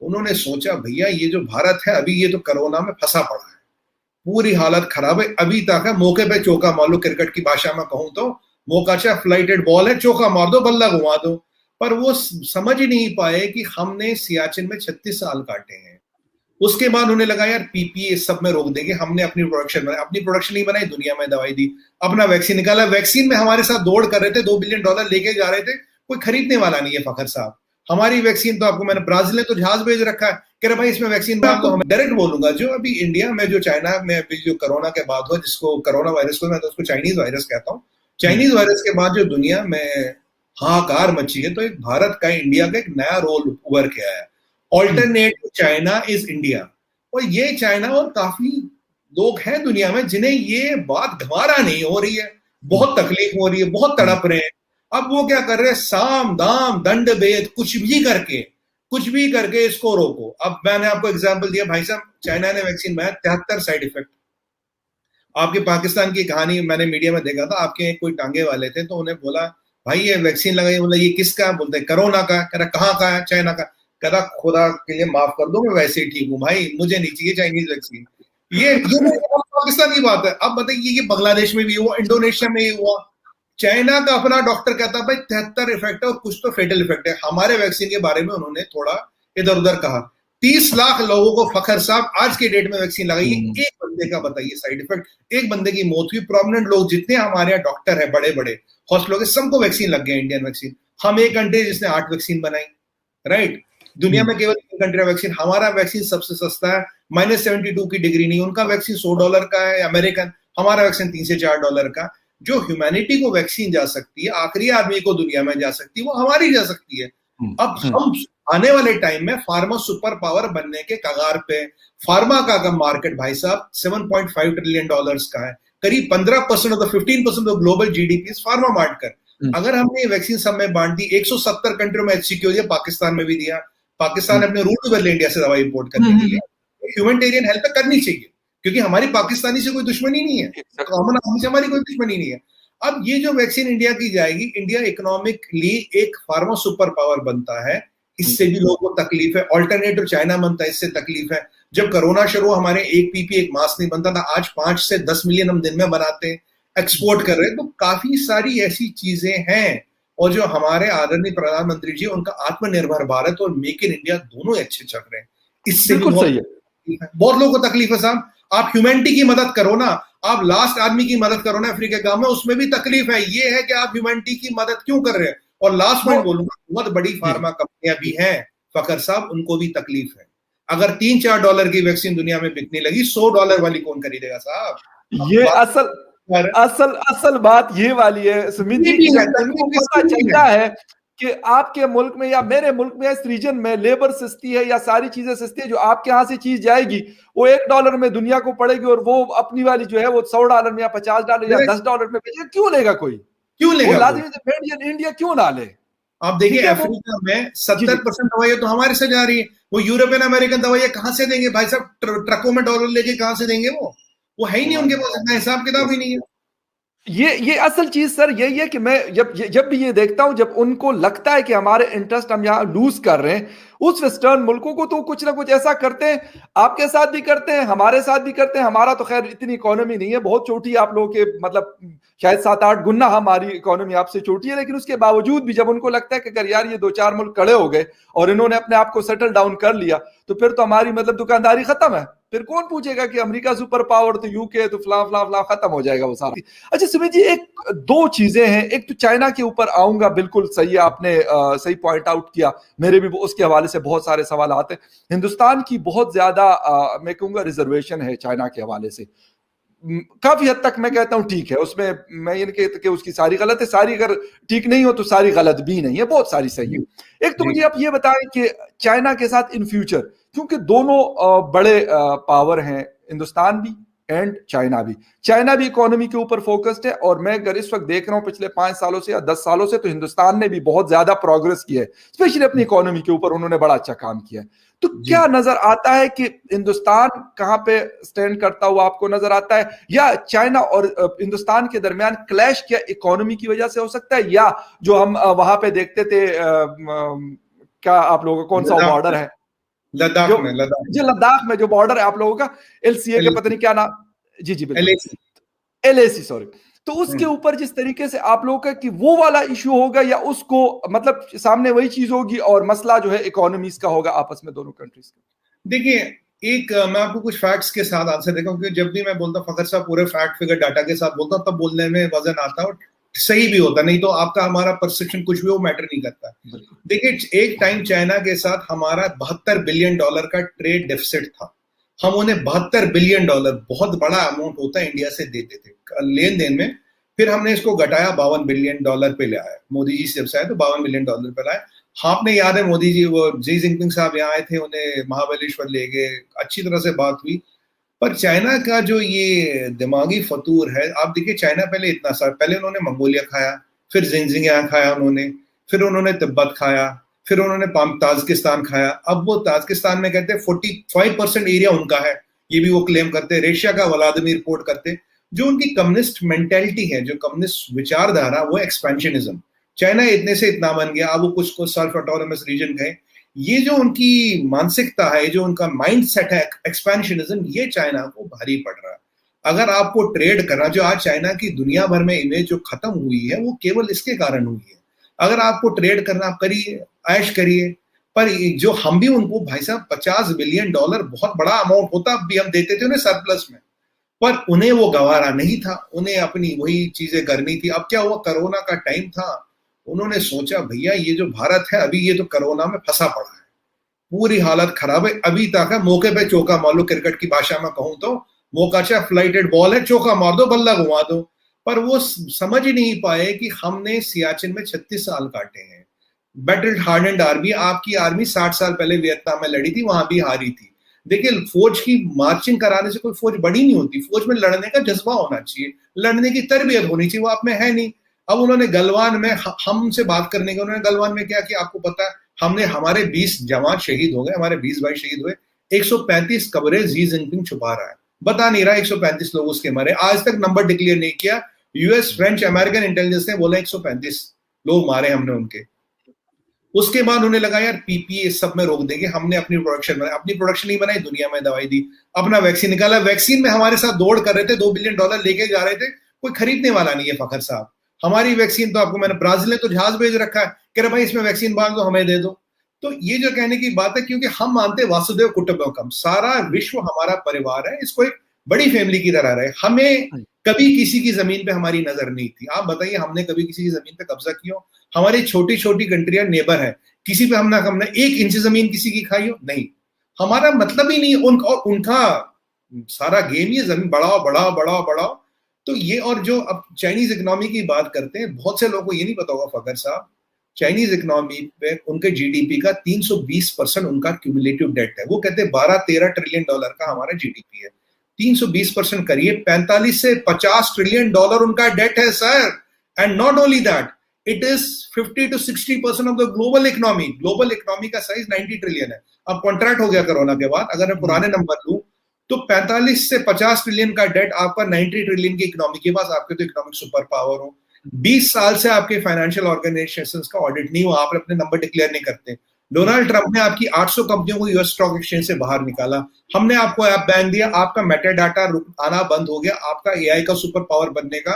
उन्होंने सोचा भैया ये जो भारत है अभी ये तो कोरोना में फंसा पड़ा है, पूरी हालत खराब है, अभी तक है मौके पे चौका मार लो, क्रिकेट की भाषा में कहूं तो मौका चाहे फ्लाइटेड बॉल है, चौका मार दो, बल्ला घुमा दो। पर वो समझ ही नहीं पाए कि हमने सियाचिन में 36 साल काटे हैं। उसके बाद उन्हें लगा यार पीपीए सब में रोक देंगे, हमने अपनी प्रोडक्शन बनाई, अपनी प्रोडक्शन नहीं बनाई, दुनिया में दवाई दी, अपना वैक्सीन निकाला, वैक्सीन में हमारे साथ दौड़ कर रहे थे, $2 बिलियन लेके जा रहे थे, कोई खरीदने वाला नहीं है फखर साहब। हमारी वैक्सीन तो आपको मैंने ब्राजील ने तो जहाज भेज रखा है, कह रहे भाई इसमें वैक्सीन बना दो। हमें डायरेक्ट बोलूंगा जो अभी इंडिया में जो चाइना में अभी जो कोरोना के बाद हुआ, जिसको कोरोना वायरस को मैं तो उसको चाइनीज वायरस कहता हूँ, चाइनीज वायरस के बाद जो दुनिया में हाहाकार मची है, तो एक भारत का इंडिया का एक नया रोल उभर के आया। Alternate to China is India. और ये चाइना और काफी लोग हैं दुनिया में जिन्हें ये बात घमारा नहीं हो रही है, बहुत तकलीफ हो रही है, बहुत तड़प रहे हैं। अब वो क्या कर रहे हैं, साम दाम दंड भेद कुछ भी करके इसको रोको। अब मैंने आपको एग्जांपल दिया भाई साहब, चाइना ने वैक्सीन बनाया, 73 साइड इफेक्ट। आपके पाकिस्तान की कहानी मैंने मीडिया में देखा था, आपके कोई टांगे वाले थे तो उन्हें बोला भाई ये वैक्सीन लगाई, बोला ये किसका, बोलते कोरोना का, कह रहा कहाँ का है, चाइना का, कह रहा खुदा के लिए माफ कर दो मैं वैसे ही ठीक हूँ भाई, मुझे नहीं चाहिए चाइनीज वैक्सीन। ये पाकिस्तान की बात है। अब बताइए ये बांग्लादेश में भी हुआ, इंडोनेशिया में ही हुआ। चाइना का अपना डॉक्टर कहता भाई 73 इफेक्ट है और कुछ तो फेटल इफेक्ट है। हमारे वैक्सीन के बारे में उन्होंने थोड़ा इधर उधर कहा। 30 लाख लोगों को फखर साहब आज के डेट में वैक्सीन लगाई, एक बंदे का बताइए साइड इफेक्ट, एक बंदे की मौत हुई। प्रोमिनेंट लोग जितने हमारे यहाँ डॉक्टर है, बड़े बड़े हॉस्पिटलों के, सबको वैक्सीन लग गया, इंडियन वैक्सीन। हम एक कंट्री जिसने 8 वैक्सीन बनाई, राइट। दुनिया में केवल 3 कंट्री वैक्सीन, हमारा वैक्सीन सबसे सस्ता है, -72 की डिग्री नहीं, उनका वैक्सीन $100 का है अमेरिकन, हमारा वैक्सीन $3 से $4 का। जो ह्यूमैनिटी को वैक्सीन जा सकती है, आखिरी आदमी को दुनिया में जा सकती है, वो हमारी जा सकती है। अब हम आने वाले टाइम में फार्मा सुपर पावर बनने के कगार पे। फार्मा का मार्केट भाई साहब $7.5 ट्रिलियन का है, करीब 15% of 15% of global GDP pharma बांटकर। अगर हमने वैक्सीन सब में बांट दी, 170 कंट्रियों में HCQ दिया, पाकिस्तान में भी दिया, पाकिस्तान ने अपने रूट बदले इंडिया से दवाई इंपोर्ट करने के लिए। ह्यूमैनिटेरियन हेल्प करनी चाहिए, क्योंकि हमारी पाकिस्तानी से कोई दुश्मनी नहीं है, कॉमन आदमी से हमारी कोई दुश्मनी नहीं है। अब ये जो वैक्सीन इंडिया की जाएगी, इंडिया इकोनॉमिकली एक फार्मा सुपर पावर बनता है, इससे भी लोगों को तकलीफ है। ऑल्टरनेटिव चाइना बनता है, इससे तकलीफ है। जब कोरोना शुरू हमारे एक पीपी एक मास्क नहीं बनता था, आज 5 से 10 मिलियन हम दिन में बनाते हैं, एक्सपोर्ट कर रहे हैं। तो काफी सारी ऐसी चीजें हैं। और जो हमारे आदरणीय प्रधानमंत्री जी, उनका आत्मनिर्भर भारत और मेक इन इंडिया दोनों अच्छे चल रहे हैं। इससे भी बहुत लोगों को तकलीफ है साहब। आप ह्यूमैनिटी की मदद करो ना, आप लास्ट आदमी की मदद करो ना अफ्रीका गांव में, उसमें भी तकलीफ है। ये है कि आप ह्यूमैनिटी की मदद क्यों कर रहे हैं। और लास्ट पॉइंट बोलूंगा, बहुत बड़ी फार्मा कंपनियां भी हैं फखर साहब, उनको भी तकलीफ है। अगर $3-4 की वैक्सीन दुनिया में बिकने लगी, $100 वाली कौन खरीदेगा साहब। ये असल बात ये वाली है सुमित जी, उनको पता चलता है कि आपके मुल्क में या मेरे मुल्क में, इस रीजन में लेबर सस्ती है या सारी चीजें सस्ती है, जो आपके यहाँ से चीज जाएगी वो $1 में दुनिया को पड़ेगी, और वो अपनी वाली जो है वो $100 में या $50 या $10 में बेचेगा। क्यों लेगा कोई, क्यों लेगा? लाजमी मेड इन इंडिया क्यों ना ले। आप देखिए अफ्रीका में 70% दवाइयां तो हमारे से जा रही है। वो यूरोपियन अमेरिकन दवाइयां कहां से देंगे भाई साहब, ट्रकों में डॉलर लेके कहां से देंगे। वो है ही नहीं उनके पास, इतना हिसाब किताब ही नहीं है। ये असल चीज सर यही है कि मैं जब भी ये देखता हूं, जब उनको लगता है कि हमारे इंटरेस्ट हम यहाँ लूज कर रहे हैं, उस वेस्टर्न मुल्कों को तो कुछ ना कुछ ऐसा करते हैं। आपके साथ भी करते हैं, हमारे साथ भी करते हैं। हमारा तो खैर इतनी इकोनॉमी नहीं है, बहुत छोटी आप लोगों के, मतलब शायद 7-8 गुना हमारी इकोनॉमी आपसे छोटी है। लेकिन उसके बावजूद भी जब उनको लगता है कि अगर यार ये 2-4 मुल्क खड़े हो गए और इन्होंने अपने आप को सेटल डाउन कर लिया, तो फिर तो हमारी मतलब दुकानदारी खत्म है। फिर कौन पूछेगा कि अमेरिका सुपर पावर, तो यूके, तो फला फला फला, खत्म हो जाएगा वो सारा। अच्छा सुमित जी, 1-2 चीजें हैं। एक तो चाइना के ऊपर आऊंगा, बिल्कुल सही है, आपने सही पॉइंट आउट किया। मेरे भी उसके हवाले से बहुत सारे सवाल आते हैं। हिंदुस्तान की बहुत ज्यादा मैं कहूंगा रिजर्वेशन है चाइना के हवाले से। काफी हद तक मैं कहता हूं ठीक है, उसमें मैं ये नहीं कहता कि उसकी सारी गलत है, सारी अगर ठीक नहीं हो तो सारी गलत भी नहीं है, बहुत सारी सही है। एक तो मुझे आप ये बताएं कि चाइना के साथ इन फ्यूचर, क्योंकि दोनों बड़े पावर हैं, हिंदुस्तान भी एंड चाइना भी इकोनॉमी के ऊपर फोकस्ड है। और मैं अगर इस वक्त देख रहा हूं पिछले 5 सालों से या 10 सालों से, तो हिंदुस्तान ने भी बहुत ज्यादा प्रोग्रेस की है, स्पेशली अपनी इकोनॉमी के ऊपर उन्होंने बड़ा अच्छा काम किया है। तो क्या नजर आता है कि हिंदुस्तान कहां पे स्टैंड करता हुआ आपको नजर आता है, या चाइना और हिंदुस्तान के दरमियान क्लैश क्या इकोनॉमी की वजह से हो सकता है, या जो हम वहां पे देखते थे, क्या आप लोगों का कौन सा बॉर्डर है, लद्दाख में, जो लद्दाख में जो बॉर्डर है आप लोगों का, LCA का पता नहीं क्या नाम, जी जी बिल्कुल, LAC सॉरी। तो उसके ऊपर जिस तरीके से आप लोगों का कि वो वाला इश्यू होगा, या उसको मतलब सामने वही चीज होगी और मसला जो है इकोनॉमीज का होगा आपस में दोनों कंट्रीज का? देखिए, एक मैं आपको कुछ फैक्ट्स के साथ आंसर देता हूँ, क्योंकि जब भी मैं बोलता हूँ फखर साहब पूरे फैक्ट फिगर डाटा के साथ बोलता हूँ, तब बोलने में वजन आता है और सही भी होता, नहीं तो आपका हमारा परसेप्शन कुछ भी वो मैटर नहीं करता। देखिए, एक टाइम चाइना के साथ हमारा $72 बिलियन का ट्रेड डेफिसिट था। हम उन्हें $72 बिलियन, बहुत बड़ा अमाउंट होता है, इंडिया से देते थे लेन देन में। फिर हमने इसको घटाया $52 बिलियन पे ले आया, मोदी जी से जब से आए तो $52 बिलियन पे लाए। आपने याद है मोदी जी, वो जी जिनपिंग साहब यहाँ आए थे, उन्हें महाबलेश्वर ले गए, अच्छी तरह से बात हुई। पर चाइना का जो ये दिमागी फतूर है, आप देखिए चाइना पहले इतना सारा, पहले उन्होंने मंगोलिया खाया, फिर जिनजिंगियांग खाया उन्होंने, फिर उन्होंने तिब्बत खाया, फिर उन्होंने ताजिकिस्तान खाया। अब वो ताजिकिस्तान में कहते हैं 45% एरिया उनका है, ये भी वो क्लेम करते हैं, रशिया का व्लादिमीर पोर्ट करते। जो उनकी कम्युनिस्ट मेंटेलिटी है, जो कम्युनिस्ट विचारधारा, वो एक्सपेंशनिज्म। चाइना इतने से इतना बन गया, अब वो कुछ को सेल्फ ऑटोनोमस रीजन गए। ये जो उनकी मानसिकता है, जो उनका माइंड सेट है एक्सपेंशनिज्म, ये चाइना को भारी पड़ रहा है। अगर आपको ट्रेड करना, जो आज चाइना की दुनिया भर में इमेज जो खत्म हुई है, वो केवल इसके कारण हुई है। अगर आपको ट्रेड करना, आप करिए, ऐश करिए, पर जो हम भी उनको, भाई साहब $50 बिलियन बहुत बड़ा अमाउंट होता, अब भी हम देते थे उन्हें सरप्लस में, पर उन्हें वो गवारा नहीं था, उन्हें अपनी वही चीजें करनी थी। अब क्या हुआ, कोरोना का टाइम था, उन्होंने सोचा भैया ये जो भारत है अभी, ये तो कोरोना में फंसा पड़ा है, पूरी हालत खराब है, अभी तक है, मौके पे चौका मार लो, क्रिकेट की भाषा में कहूं तो मौका चाहे फ्लाइटेड बॉल है, चौका मार दो, बल्ला घुमा दो। पर वो समझ ही नहीं पाए कि हमने सियाचिन में 36 साल काटे हैं, बैटल हार्डेंड आर्मी, आपकी आर्मी 60 साल पहले वियतनाम में लड़ी थी, वहां भी हारी थी। देखिए, फौज की मार्चिंग कराने से कोई फौज बड़ी नहीं होती, फौज में लड़ने का जज्बा होना चाहिए, लड़ने की तरबियत होनी चाहिए, वो आप में है नहीं। अब उन्होंने गलवान में हमसे बात करने का, उन्होंने गलवान में क्या किया आपको पता है, हमने, हमारे 20 जवान शहीद हो गए, हमारे 20 भाई शहीद हुए, 135 कब्रें जी जिनपिंग छुपा रहा है, बता नहीं रहा 135 लोग उसके मरे, आज तक नंबर डिक्लेयर नहीं किया। यूएस, फ्रेंच, अमेरिकन इंटेलिजेंस ने बोला 135 लोग मारे हमने उनके। उसके बाद उन्हें लगा यार पीपीए सब में रोक देंगे, हमने अपनी प्रोडक्शन बनाई, अपनी प्रोडक्शन नहीं बनाई, दुनिया में दवाई दी, अपना वैक्सीन निकाला, वैक्सीन में हमारे साथ दौड़ कर रहे थे, $2 बिलियन लेके जा रहे थे, कोई खरीदने वाला नहीं है फखर साहब। हमारी वैक्सीन तो आपको, मैंने ब्राजील ने तो जहाज भेज रखा है, कह रहे भाई इसमें वैक्सीन बांध दो, हमें दे दो। तो ये जो कहने की बात है, क्योंकि हम मानते वासुदेव कुटुंबकम, सारा विश्व हमारा परिवार है, इसको एक बड़ी फैमिली की तरह रहे। हमें कभी किसी की जमीन पे हमारी नजर नहीं थी। आप बताइए, हमने कभी किसी की जमीन पे कब्जा किया? हमारी छोटी छोटी कंट्रियां नेबर है, किसी पे हमने 1 इंच जमीन किसी की खाई हो? नहीं, हमारा मतलब ही नहीं। उनका सारा गेम ये जमीन बढ़ाओ बढ़ाओ बढ़ाओ बढ़ाओ। तो ये, और जो अब चाइनीज इकोनॉमी की बात करते हैं, बहुत से लोगों को ये नहीं पता होगा फकर साहब, चाइनीज इकोनॉमी पे उनके जीडीपी का 320% उनका क्यूमुलेटिव डेट है। वो कहते हैं 12-13 ट्रिलियन डॉलर का हमारा जीडीपी है, 320% करिए, 45 से 50 ट्रिलियन डॉलर उनका डेट है sir. And not only that, it is 50 to 60% of the global economy. Global economy का साइज 90 ट्रिलियन है। अब कॉन्ट्रैक्ट हो गया कोरोना के बाद, अगर मैं पुराने नंबर लूं तो 45 से 50 ट्रिलियन का डेट आपका 90 ट्रिलियन की इकोनॉमी के पास, आपके तो इकोनॉमिक सुपर पावर हो। 20 साल से आपके फाइनेंशियल ऑर्गेनाइजेशंस का ऑडिट नहीं हुआ, आप अपने नंबर डिक्लेयर नहीं करते। डोनाल्ड ट्रंप ने आपकी 800 कंपनियों को यूएस स्टॉक एक्सचेंज से बाहर निकाला, हमने आपको ऐप बैन दिया, आपका मेटा डाटा आना बंद हो गया, आपका एआई का सुपर पावर बनने का